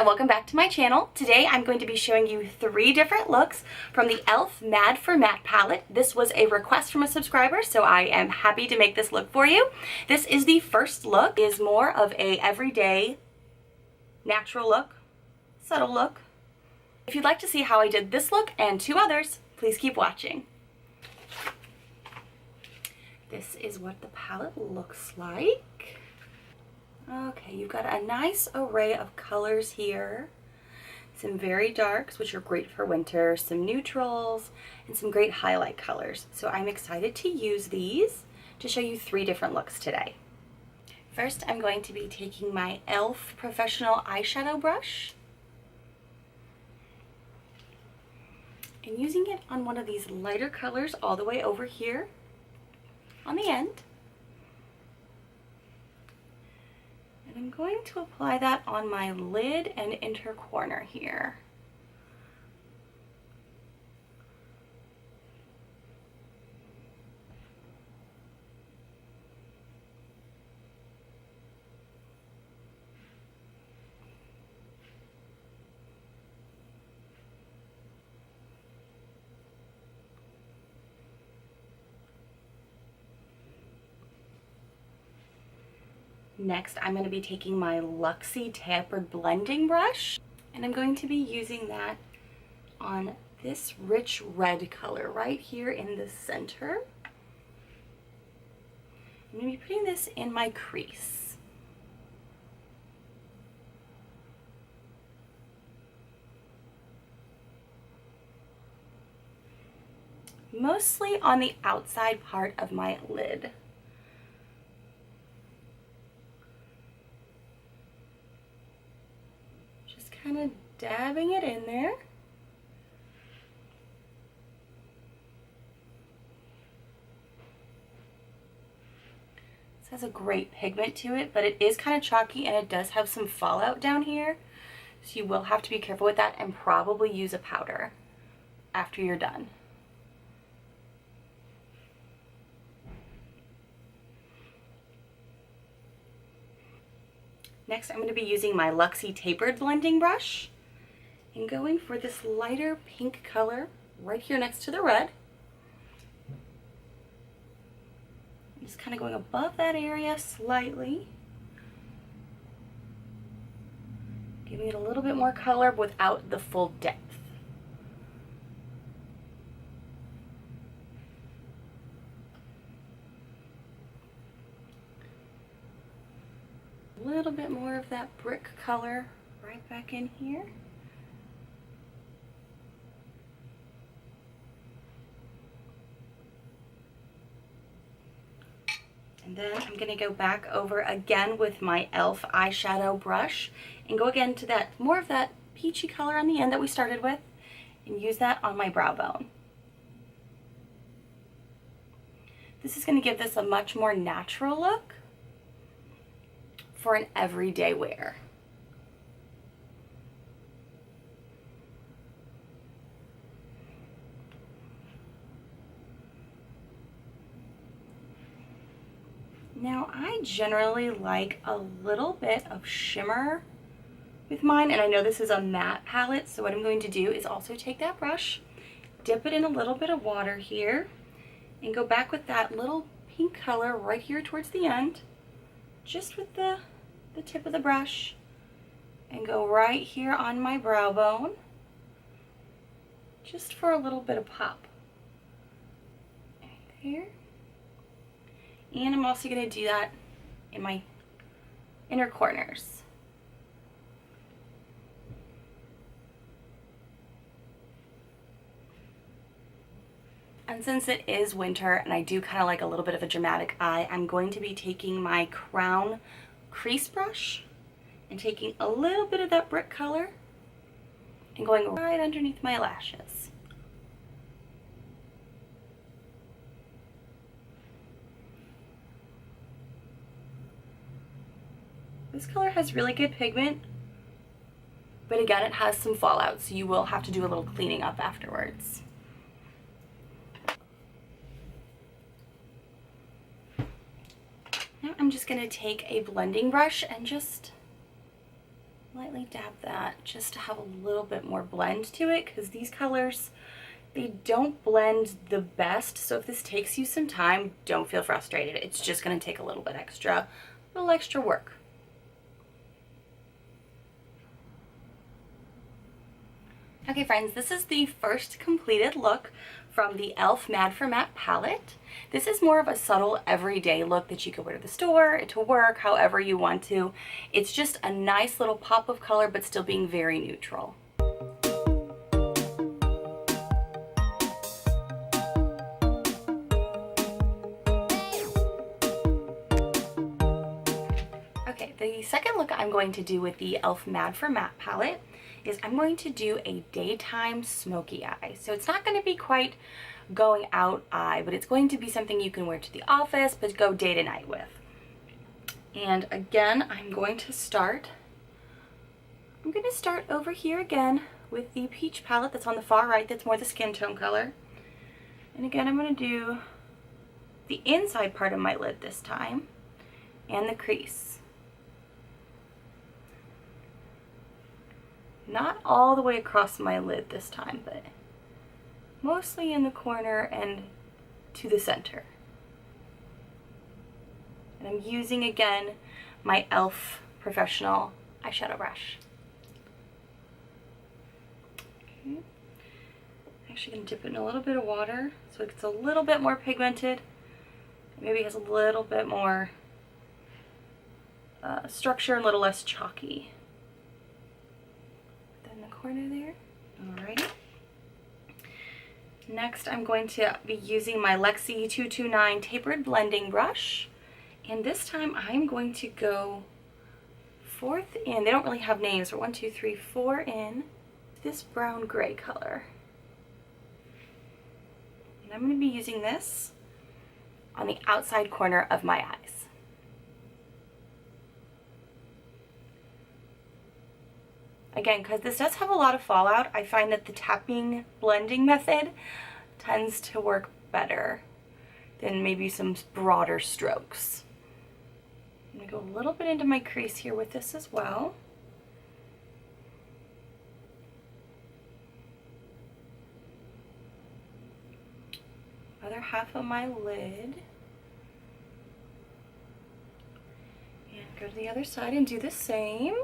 and welcome back to my channel. Today I'm going to be showing you 3 different looks from the e.l.f. Mad for Matte palette. This was a request from a subscriber, so I am happy to make this look for you. This is the first look. It is more of a everyday natural look, subtle look. If you'd like to see how I did this look and 2 others, please keep watching. This is what the palette looks like. Okay, you've got a nice array of colors here. Some very darks, which are great for winter, some neutrals, and some great highlight colors. So I'm excited to use these to show you 3 different looks today. First, I'm going to be taking my e.l.f. Professional Eyeshadow Brush and using it on one of these lighter colors all the way over here on the end. And I'm going to apply that on my lid and inner corner here. Next, I'm going to be taking my Luxie Tapered Blending Brush, and I'm going to be using that on this rich red color right here in the center. I'm going to be putting this in my crease. Mostly on the outside part of my lid. Kind of dabbing it in there. This has a great pigment to it, but it is kind of chalky and it does have some fallout down here. So you will have to be careful with that and probably use a powder after you're done. Next, I'm going to be using my Luxie Tapered Blending Brush and going for this lighter pink color right here next to the red. I'm just kind of going above that area slightly, giving it a little bit more color without the full depth. A little bit more of that brick color right back in here. And then I'm going to go back over again with my e.l.f. eyeshadow brush and go again to that more of that peachy color on the end that we started with and use that on my brow bone. This is going to give this a much more natural look for an everyday wear. Now, I generally like a little bit of shimmer with mine, and I know this is a matte palette, so what I'm going to do is also take that brush, dip it in a little bit of water here, and go back with that little pink color right here towards the end, just with the tip of the brush, and go right here on my brow bone just for a little bit of pop right there. And I'm also going to do that in my inner corners. And since it is winter and I do kind of like a little bit of a dramatic eye, I'm going to be taking my Crown crease brush and taking a little bit of that brick color and going right underneath my lashes. This color has really good pigment, but again, it has some fallout, so you will have to do a little cleaning up afterwards. Now I'm just going to take a blending brush and just lightly dab that just to have a little bit more blend to it, because these colors, they don't blend the best. So if this takes you some time, don't feel frustrated. It's just going to take a little extra work. Okay friends, this is the first completed look from the e.l.f. Mad for Matte palette. This is more of a subtle everyday look that you could wear to the store, to work, however you want to. It's just a nice little pop of color, but still being very neutral. Okay, the second look I'm going to do with the e.l.f. Mad for Matte palette is I'm going to do a daytime smoky eye. So it's not going to be quite going out eye, but it's going to be something you can wear to the office, but go day to night with. And again, I'm going to start over here again with the peach palette that's on the far right, that's more the skin tone color. And again, I'm going to do the inside part of my lid this time and the crease. Not all the way across my lid this time, but mostly in the corner and to the center. And I'm using again my e.l.f. Professional eyeshadow brush. Okay. I'm actually going to dip it in a little bit of water so it gets a little bit more pigmented. Maybe has a little bit more structure, a little less chalky. Corner there. Alrighty. Next, I'm going to be using my Lexi 229 tapered blending brush, and this time I'm going to go fourth in. They don't really have names, but 1, 2, 3, 4 in this brown gray color. And I'm going to be using this on the outside corner of my eyes. Again, because this does have a lot of fallout, I find that the tapping blending method tends to work better than maybe some broader strokes. I'm going to go a little bit into my crease here with this as well. Other half of my lid. And go to the other side and do the same.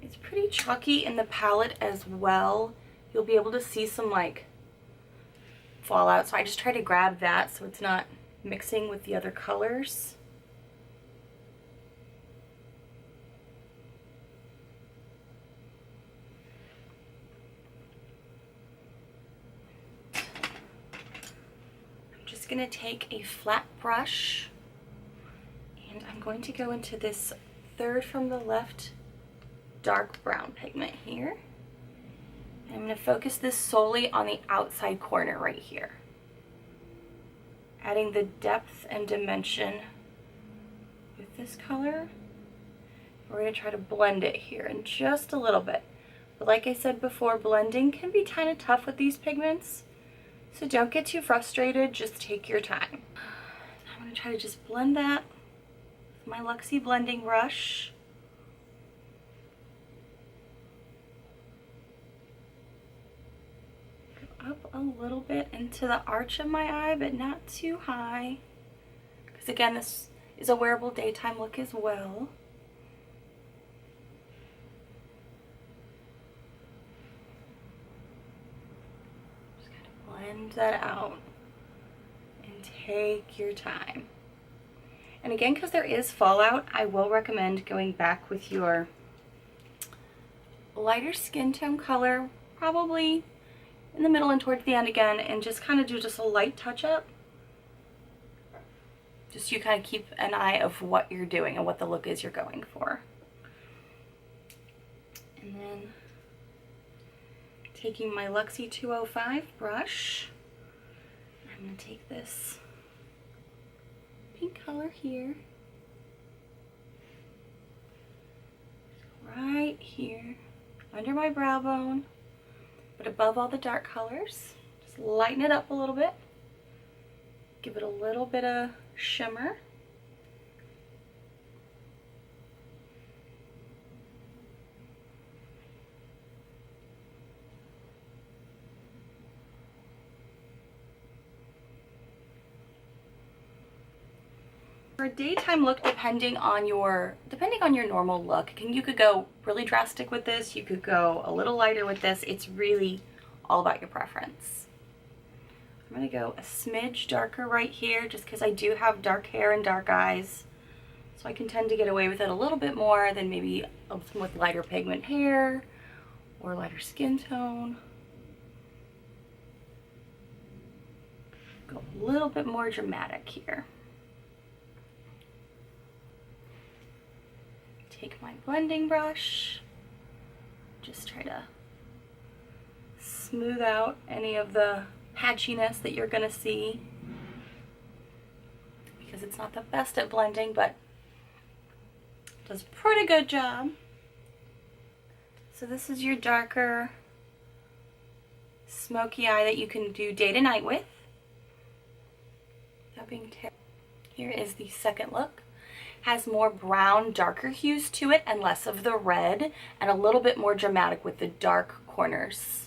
It's pretty chalky in the palette as well. You'll be able to see some like fallout, so I just try to grab that so it's not mixing with the other colors. I'm just going to take a flat brush and I'm going to go into this third from the left dark brown pigment here. And I'm going to focus this solely on the outside corner right here, adding the depth and dimension with this color. We're going to try to blend it here in just a little bit, but like I said before, blending can be kind of tough with these pigments, so don't get too frustrated, just take your time. I'm going to try to just blend that with my Luxie blending brush. Up a little bit into the arch of my eye, but not too high, because again, this is a wearable daytime look as well. Just kind of blend that out and take your time. And again, because there is fallout, I will recommend going back with your lighter skin tone color, probably in the middle and towards the end again, and just kind of do just a light touch up. Just so you kind of keep an eye of what you're doing and what the look is you're going for. And then taking my Luxie 205 brush, I'm going to take this pink color here, right here, under my brow bone, but above all the dark colors. Just lighten it up a little bit. Give it a little bit of shimmer. For a daytime look, depending on your normal look, you could go really drastic with this, you could go a little lighter with this. It's really all about your preference. I'm gonna go a smidge darker right here just because I do have dark hair and dark eyes. So I can tend to get away with it a little bit more than maybe with lighter pigment hair or lighter skin tone. Go a little bit more dramatic here. Take my blending brush, just try to smooth out any of the patchiness that you're gonna see, because it's not the best at blending, but it does a pretty good job. So this is your darker smoky eye that you can do day to night with. That being here is the second look. Has more brown, darker hues to it and less of the red, and a little bit more dramatic with the dark corners.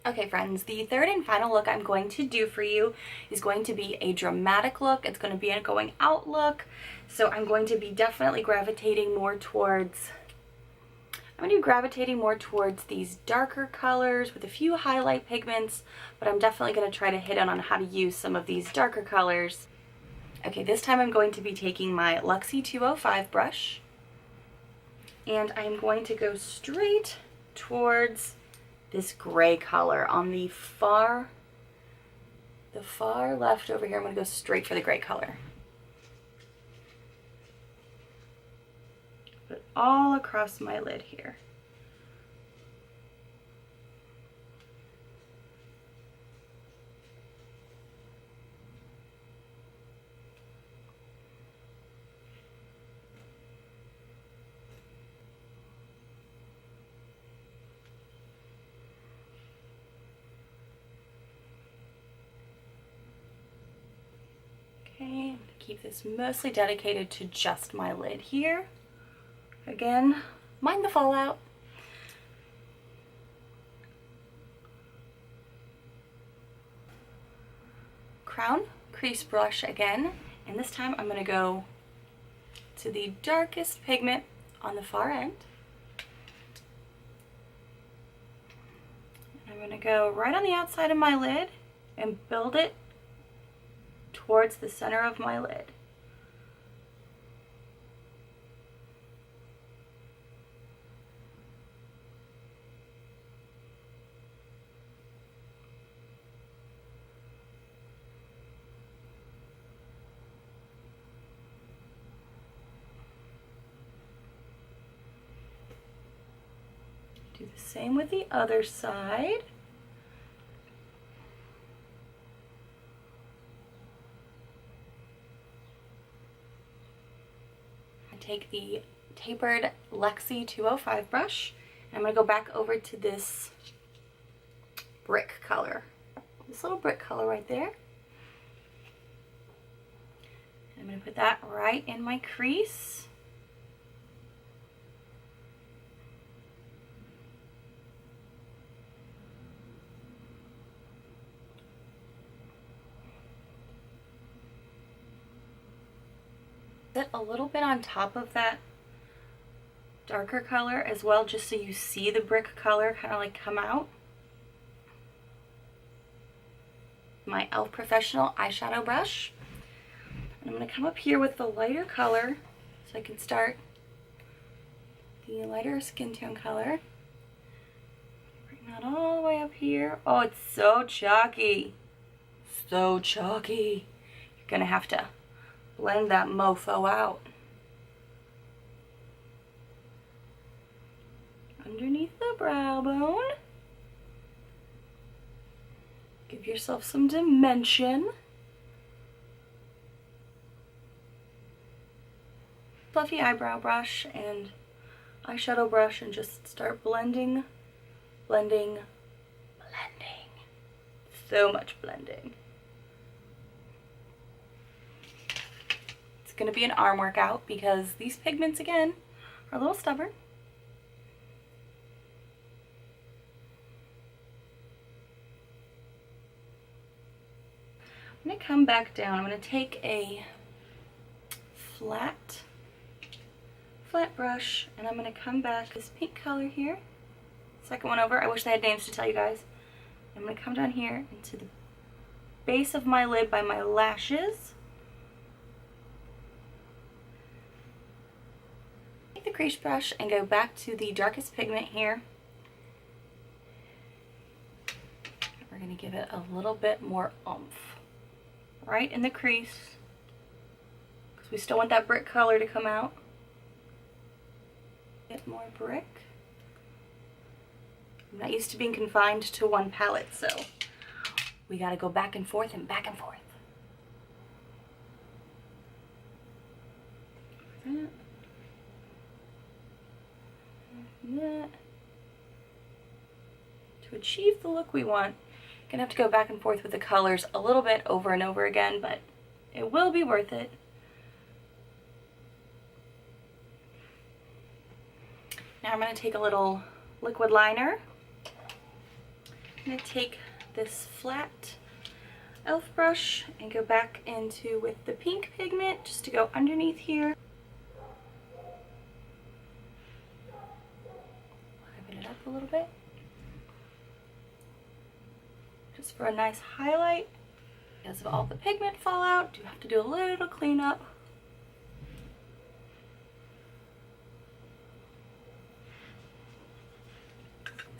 Okay friends, the third and final look I'm going to do for you is going to be a dramatic look. It's going to be a going out look. So I'm going to be definitely gravitating more towards, these darker colors with a few highlight pigments, but I'm definitely going to try to hit on how to use some of these darker colors. Okay, this time I'm going to be taking my Luxie 205 brush, and I'm going to go straight towards this gray color on the far left over here. I'm going to go straight for the gray color. Put it all across my lid here. Okay, keep this mostly dedicated to just my lid here. Again, mind the fallout. Crown crease brush again, and this time I'm going to go to the darkest pigment on the far end. I'm going to go right on the outside of my lid and build it towards the center of my lid. Do the same with the other side. Take the tapered Luxie 205 brush, and I'm going to go back over to this brick color, this little brick color right there. I'm going to put that right in my crease. Set a little bit on top of that darker color as well, just so you see the brick color kind of like come out. My e.l.f. Professional eyeshadow brush. And I'm going to come up here with the lighter color so I can start the lighter skin tone color. Bring that all the way up here. Oh, it's so chalky. So chalky. You're going to have to blend that mofo out. underneath the brow bone. Give yourself some dimension. Fluffy eyebrow brush and eyeshadow brush and just start blending, blending, blending. So much blending. It's going to be an arm workout because these pigments, again, are a little stubborn. I'm going to come back down. I'm going to take a flat brush and I'm going to come back this pink color here. Second one over. I wish I had names to tell you guys. I'm going to come down here into the base of my lid by my lashes. Take the crease brush and go back to the darkest pigment here. We're going to give it a little bit more oomph right in the crease because we still want that brick color to come out. Bit more brick. I'm not used to being confined to one palette, so we got to go back and forth and back and forth. That. To achieve the look we want, gonna have to go back and forth with the colors a little bit over and over again, but it will be worth it. Now I'm going to take a little liquid liner. I'm going to take this flat e.l.f. brush and go back into with the pink pigment just to go underneath here. Liven it up a little bit. Just for a nice highlight. Because of all the pigment fallout, you have to do a little cleanup.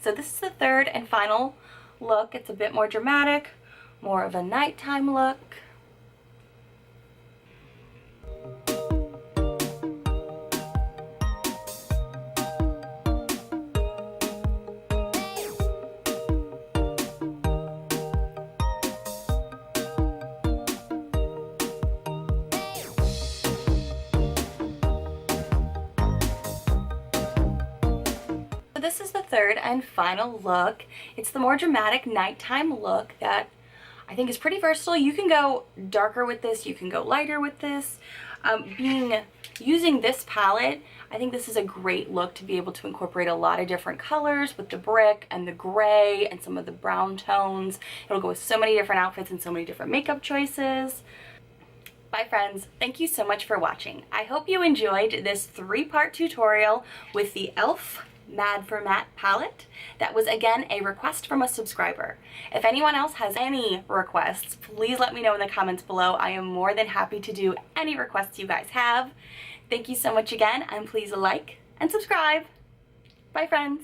So this is the third and final look. It's a bit more dramatic, more of a nighttime look. This is the third and final look. It's the more dramatic nighttime look that I think is pretty versatile. You can go darker with this, you can go lighter with this. Using this palette, I think this is a great look to be able to incorporate a lot of different colors with the brick and the gray and some of the brown tones. It'll go with so many different outfits and so many different makeup choices. Bye friends, thank you so much for watching. I hope you enjoyed this 3-part tutorial with the e.l.f. Mad for Matte palette. That was again a request from a subscriber. If anyone else has any requests, please let me know in the comments below. I am more than happy to do any requests you guys have. Thank you so much again, and please like and subscribe. Bye friends.